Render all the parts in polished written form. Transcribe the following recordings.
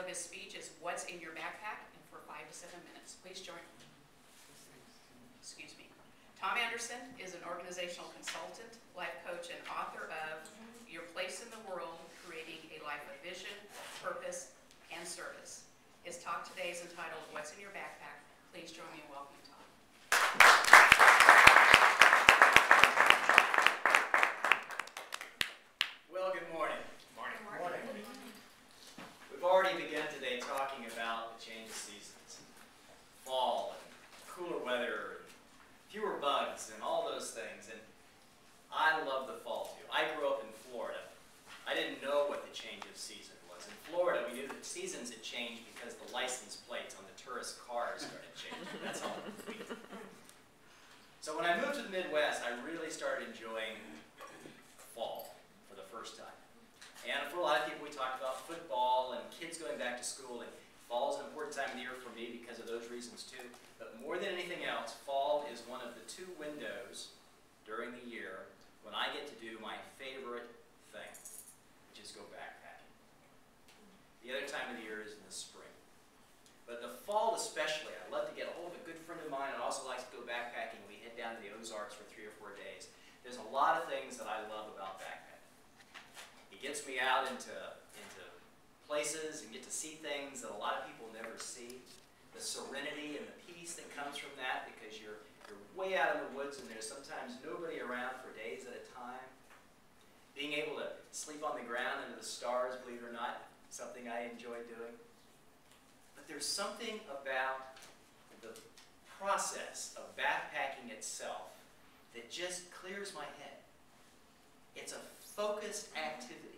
of his speech is What's in Your Backpack? And for 5 to 7 minutes. Please join me. Excuse me. Tom Anderson is an organizational consultant, life coach, and author of Your Place in the World, Creating a Life of Vision, Purpose, and Service. His talk today is entitled What's in Your Backpack? Please join me in welcoming Tom. Well, good morning. Morning. Morning. We've already begun today talking about the change of seasons. Fall, and cooler weather, and fewer bugs, and all those things. And I love the fall, too. I grew up in Florida. I didn't know what the change of season was. In Florida, we knew that seasons had changed because the license plates on the tourist cars started changing. That's all we knew. So when I moved to the Midwest, I really started enjoying fall for the first time. And for a lot of people, we talked about football and kids going back to school. And fall is an important time of the year for me because of those reasons too. But more than anything else, fall is one of the 2 windows during the year when I get to do my favorite thing, which is go backpacking. The other time of the year is in the spring. But the fall especially, I love to get a hold of a good friend of mine and also likes to go backpacking. We head down to the Ozarks for 3 or 4 days. There's a lot of things that I love about backpacking. It gets me out into places and get to see things that a lot of people never see. The serenity and the peace that comes from that because you're way out in the woods and there's sometimes nobody around for days at a time. Being able to sleep on the ground under the stars, believe it or not, something I enjoy doing. But there's something about the process of backpacking itself that just clears my head. It's a focused activity.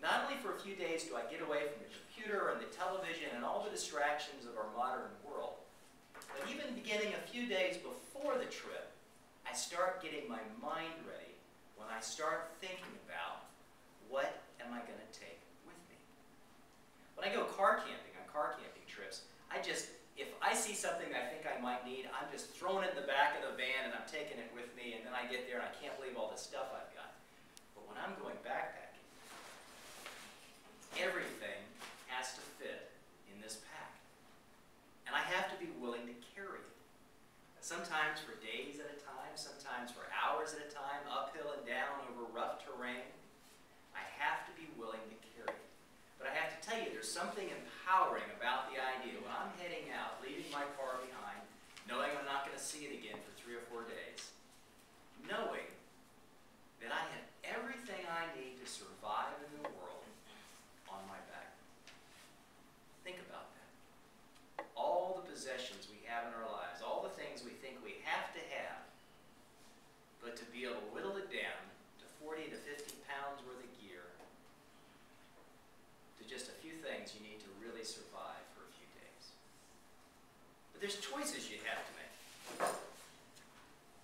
Not only for a few days do I get away from the computer and the television and all the distractions of our modern world, but even beginning a few days before the trip, I start getting my mind ready when I start thinking about what am I going to take with me. When I go car camping, on car camping trips, if I see something that I think I might need, I'm just throwing it in the back of the van and I'm taking it with me, and then I get there and I can't believe all the stuff I've got. But when I'm going backpacking, everything has to fit in this pack. And I have to be willing to carry it. Sometimes for days at a time, sometimes for hours at a time, uphill and down over rough terrain. I have to be willing to carry it. But I have to tell you, there's something empowering about the idea when I'm heading out, leaving my car behind, knowing I'm not going to see it again for 3 or 4 days, knowing that I have everything I need to survive in the world on my back. Think about that. All the possessions we have in our lives, all the things we think we have to have, but to be able to whittle it down to 40 to 50 pounds worth of gear, to just a few things you need to really survive for a few days. But there's choices you have to make.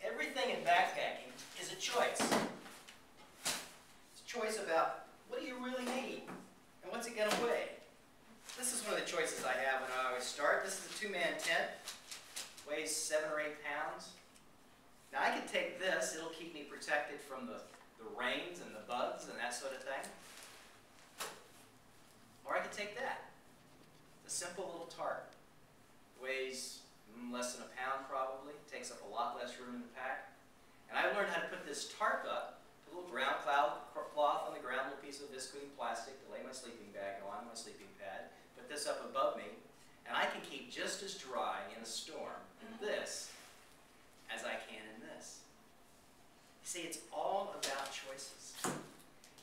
Everything in backpacking is a choice. It's a choice about what do you really need? And what's it going to weigh? This is one of the choices I have when I always start. This is a 2-man tent. Weighs 7 or 8 pounds. Now I could take this. It'll keep me protected from the rains and the bugs and that sort of thing. Or I could take that. The simple little tarp. Weighs less than a pound probably. Takes up a lot less room in the pack. And I learned how to put this tarp up. A little ground cloth on the ground, a little piece of visqueen plastic to lay my sleeping bag on, my sleeping pad, put this up above me, and I can keep just as dry in a storm in this as I can in this. You see, it's all about choices.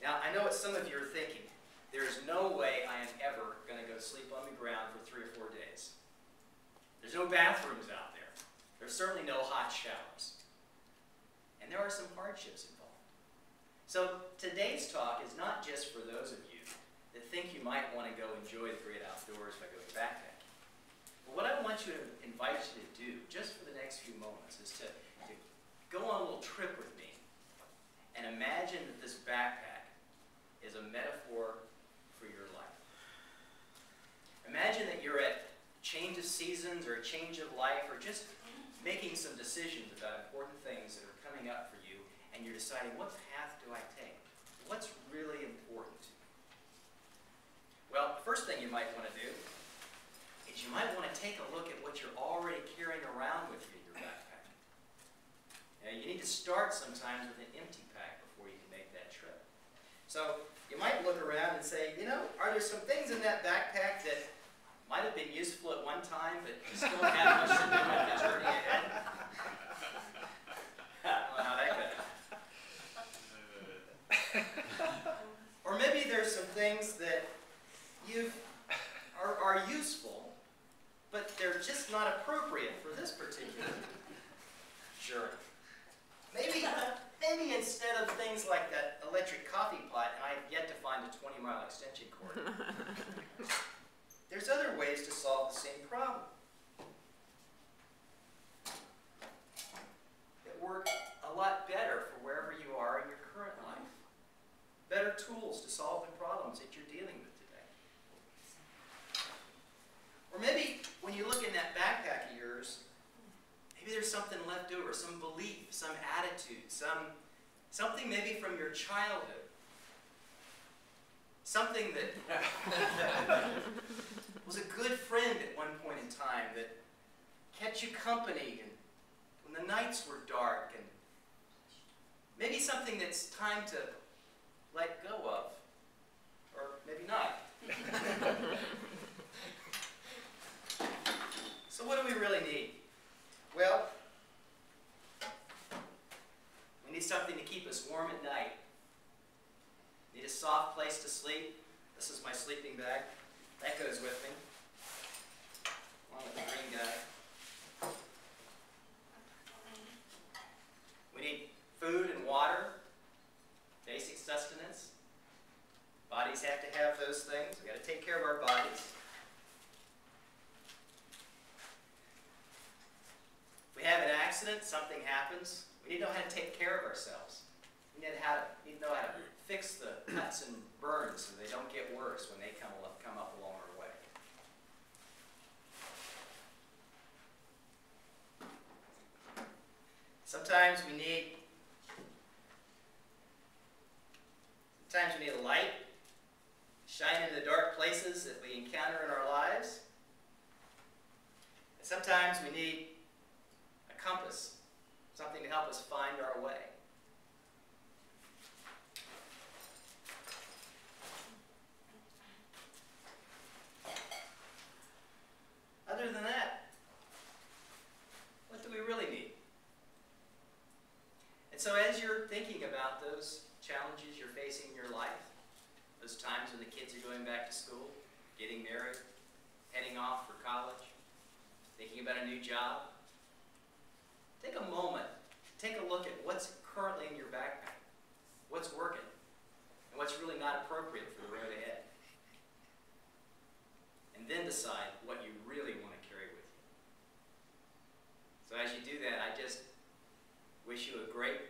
Now, I know what some of you are thinking. There is no way I am ever going to go sleep on the ground for 3 or 4 days. There's no bathrooms out there. There's certainly no hot showers. And there are some hardships involved. So today's talk is not just for those of you that think you might want to go enjoy the great outdoors by going backpacking. But what I want you to invite you to do, just for the next few moments, is to go on a little trip with me and imagine that this backpack is a metaphor for your life. Imagine that you're at a change of seasons or a change of life or just making some decisions about important things that are coming up for you, and you're deciding, what path do I take? What's really important to me? Well, the first thing you might want to do is you might want to take a look at what you're already carrying around with you in your backpack. Now, you need to start sometimes with an empty pack before you can make that trip. So you might look around and say, you know, are there some things in that backpack that might have been useful at one time, but you still don't have much to do with the journey ahead? I don't know how that could happen. Or maybe there's some things that are useful, but they're just not appropriate for this particular journey. Maybe instead of things like that electric coffee pot, and I've yet to find a 20-mile extension cord, there's other ways to solve the same problem that work a lot better for wherever you are in your current life. Better tools to solve the problems that you're dealing with today. Or maybe when you look in that backpack of yours, maybe there's something left over, some belief, some attitude, something maybe from your childhood. Something that was a good friend at one point in time that kept you company and when the nights were dark, and maybe something that's time to let go of, or maybe not. So what do we really need? Well, we need something to keep us warm at night. Need a soft place to sleep. This is my sleeping bag. That goes with me, along with the green guy. We need food and water, basic sustenance. Bodies have to have those things. We've got to take care of our bodies. If we have an accident, something happens, we need to know how to take care of ourselves. We need to know how to fix the cuts and burns so they don't get worse when they come up along our way. Sometimes we need a light, shine into the dark places that we encounter in our lives. And sometimes we need a compass, something to help us find our way. Other than that, what do we really need? And so as you're thinking about those challenges you're facing in your life, those times when the kids are going back to school, getting married, heading off for college, thinking about a new job, take a moment, take a look at what's currently in your backpack, what's working, and what's really not appropriate for the road ahead. And then decide what you really want to carry with you. So as you do that, I just wish you a great